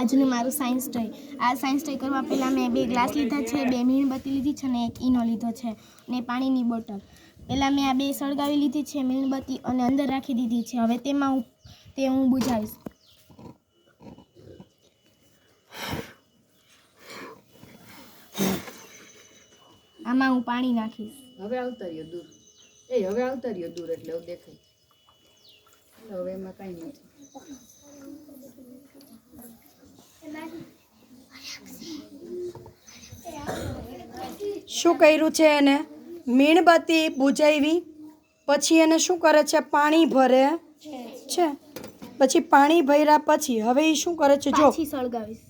આજનું મારું science day. આ સાયન્સ ડે કરવા પહેલાં મેં 2 ગ્લાસ લીધા છે, 2 મીણબત્તી લીધી છે અને 1 ઈનો લીધો છે અને પાણીની બોટલ. પહેલાં મેં આ 2 સળગાવી લીધી છે મીણબત્તી અને અંદર રાખી દીધી છે. હવે તેમાં હું બુઝાવીશ. આમાં હું પાણી નાખીશ. હવે આવતા રહ્યો દૂર. હવે આવતા રહ્યો દૂર એટલે એવું દેખાય. હવે એમાં કાંઈ નથી. શું કર્યું છે એને? મીણબત્તી બુજાવી, પછી એને શું કરે છે? પાણી ભરે છે. પછી પાણી ભર્યા પછી હવે એ શું કરે છે? જો પાછી સળગાવીશ.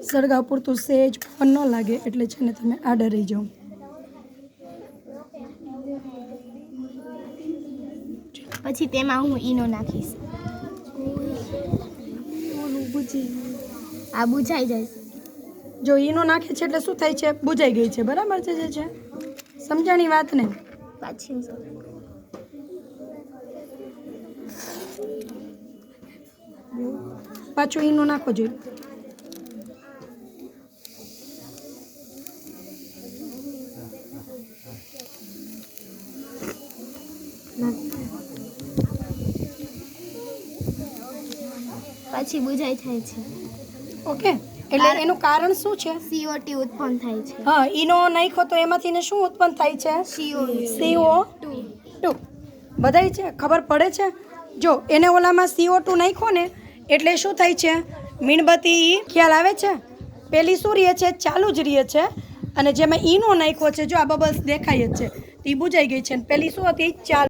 સળગાવ પૂરતું સહેજ પણ ન લાગે એટલે છે ને તમે આડા રહી જાઓ. પછી તેમાં હું ઈનો નાખીશ. આ બુઝાઈ જાય. જો ઈનો નાખે છે એટલે શું થાય છે? બુજાઈ ગઈ છે. બરાબર છે જે છે સમજાણી વાત ને? પાછી પાછું ઈનો નાખો જોઈએ. પછી બુઝાઈ થાય છે. ઓકે, એટલે એનું કારણ શું છે? CO2 ઉત્પન્ન થાય છે. હા, ઈનો નાખ્યો તો એમાંથી ને શું ઉત્પન્ન થાય છે? CO2. બધાય છે ખબર પડે છે? જો એને ઓલામાં CO2 નાખ્યો ને એટલે શું થાય છે? મીણબત્તી ખ્યાલ આવે છે? પેલી શું રહે છે? ચાલુ જ રહે છે. અને જેમાં ઈનો નાખ્યો છે, જો આ બબલ્સ દેખાય જ છે, એ બુજાઈ ગઈ છે. પેલી શું હતી? ચાલુ.